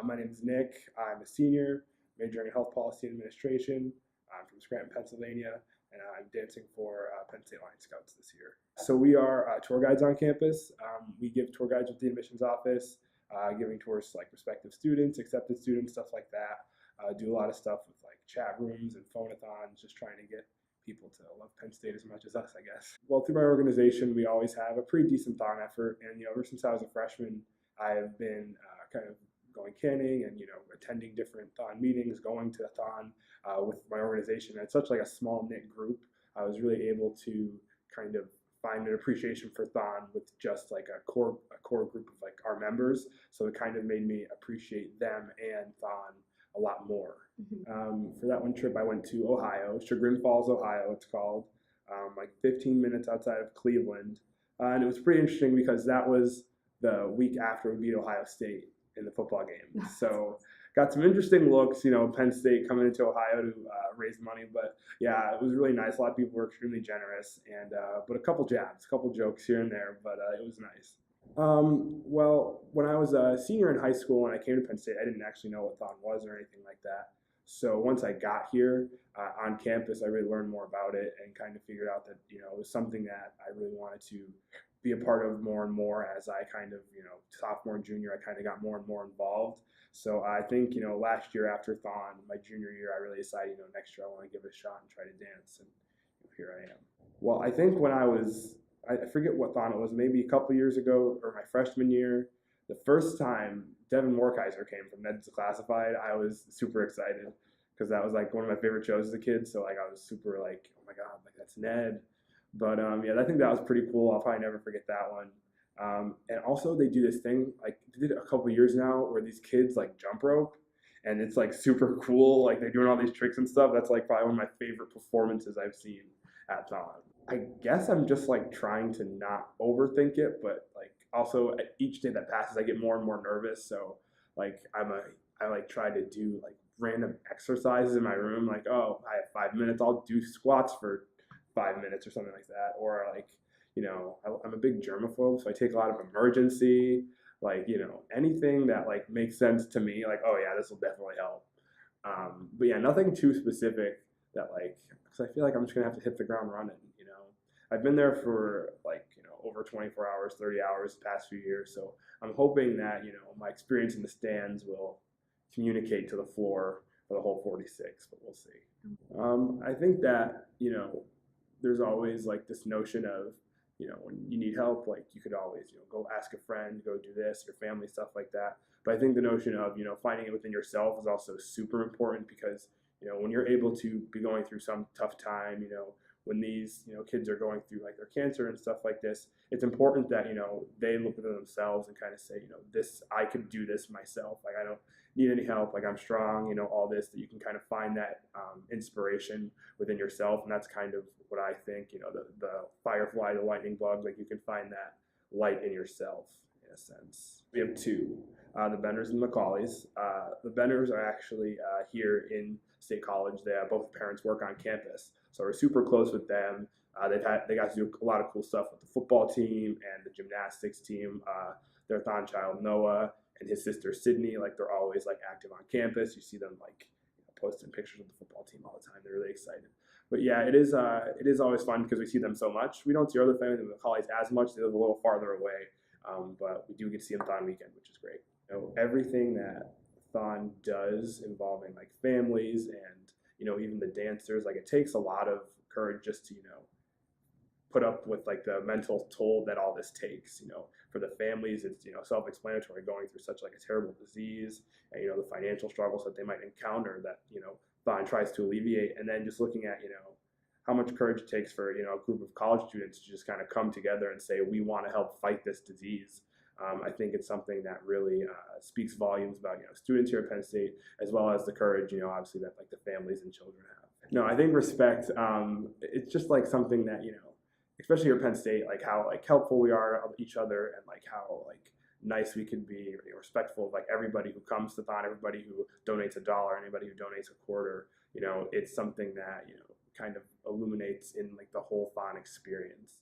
My name is Nick. I'm a senior, majoring in health policy and administration. I'm from Scranton, Pennsylvania, and I'm dancing for Penn State Lion Scouts this year. So we are tour guides on campus. We give tour guides with the admissions office, giving tours to like prospective students, accepted students, stuff like that. Do a lot of stuff with like chat rooms and phone-a-thons, just trying to get people to love Penn State as much as us, I guess. Well, through my organization, we always have a pretty decent thon effort, and ever since I was a freshman, I have been kind of going canning and attending different thon meetings, going to a thon with my organization. And it's such like a small knit group. I was really able to kind of find an appreciation for thon with just like a core group of like our members. So it kind of made me appreciate them and thon a lot more. For that one trip, I went to Ohio, Chagrin Falls, Ohio. It's called, like 15 minutes outside of Cleveland, and it was pretty interesting because that was the week after we beat Ohio State in the football game. So got some interesting looks, Penn State coming into Ohio to raise money. But yeah, it was really nice. A lot of people were extremely generous, and but a couple jabs, a couple jokes here and there, but it was nice. Well, when I was a senior in high school and I came to Penn State, I didn't actually know what thon was or anything like that. So once I got here on campus, I really learned more about it and kind of figured out that it was something that I really wanted to be a part of more and more as I kind of sophomore and junior, I kind of got more and more involved. So I think last year after thon, my junior year, I really decided next year I want to give it a shot and try to dance, and here I am. Well, I think when I forget what thon it was, maybe a couple years ago or my freshman year, the first time Devin Morkaiser came from Ned's Classified, I was super excited because that was like one of my favorite shows as a kid. So like I was super like, oh my god, like that's Ned. But yeah, I think that was pretty cool. I'll probably never forget that one. And also they do this thing like they did it a couple years now where these kids like jump rope, and it's like super cool. Like they're doing all these tricks and stuff. That's like probably one of my favorite performances I've seen at thon. I guess I'm just like trying to not overthink it, but like also at each day that passes, I get more and more nervous. So like I like try to do like random exercises in my room. Like, oh, I have 5 minutes. I'll do squats for 5 minutes or something like that. Or like, I'm a big germaphobe, so I take a lot of emergency. Like, anything that like makes sense to me. Like, oh yeah, this will definitely help. But yeah, nothing too specific that like, because I feel like I'm just gonna have to hit the ground running. I've been there for like over 24 hours, 30 hours the past few years, so I'm hoping that my experience in the stands will communicate to the floor for the whole 46, but we'll see. I think that there's always like this notion of when you need help, like you could always go ask a friend, go do this, your family, stuff like that. But I think the notion of finding it within yourself is also super important because when you're able to be going through some tough time, when these kids are going through like their cancer and stuff like this, it's important that they look at themselves and kind of say this, I could do this myself, like I don't need any help, like I'm strong, all this, that you can kind of find that inspiration within yourself. And that's kind of what I think, the firefly, the lightning bug, like you can find that light in yourself in a sense. We have two, the Benners and Macaulays. The Benners are actually here in State College. They have both parents work on campus, so we're super close with them. They got to do a lot of cool stuff with the football team and the gymnastics team. Their thon child Noah and his sister Sydney, like they're always like active on campus. You see them like posting pictures of the football team all the time. They're really excited. But yeah, it is always fun because we see them so much. We don't see our other family, the Macaulays, as much. They live a little farther away, but we do get to see them thon weekend, which is great. Everything that thon does involving like families and even the dancers, like it takes a lot of courage just to put up with like the mental toll that all this takes. For the families, it's self-explanatory, going through such like a terrible disease, and the financial struggles that they might encounter that thon tries to alleviate, and then just looking at how much courage it takes for a group of college students to just kind of come together and say we want to help fight this disease. I think it's something that really speaks volumes about students here at Penn State, as well as the courage obviously that like the families and children have. No, I think respect. It's just like something that especially here at Penn State, like how like helpful we are to each other, and like how like nice we can be, respectful of like everybody who comes to thon, everybody who donates $1, anybody who donates a quarter. It's something that kind of illuminates in like the whole thon experience.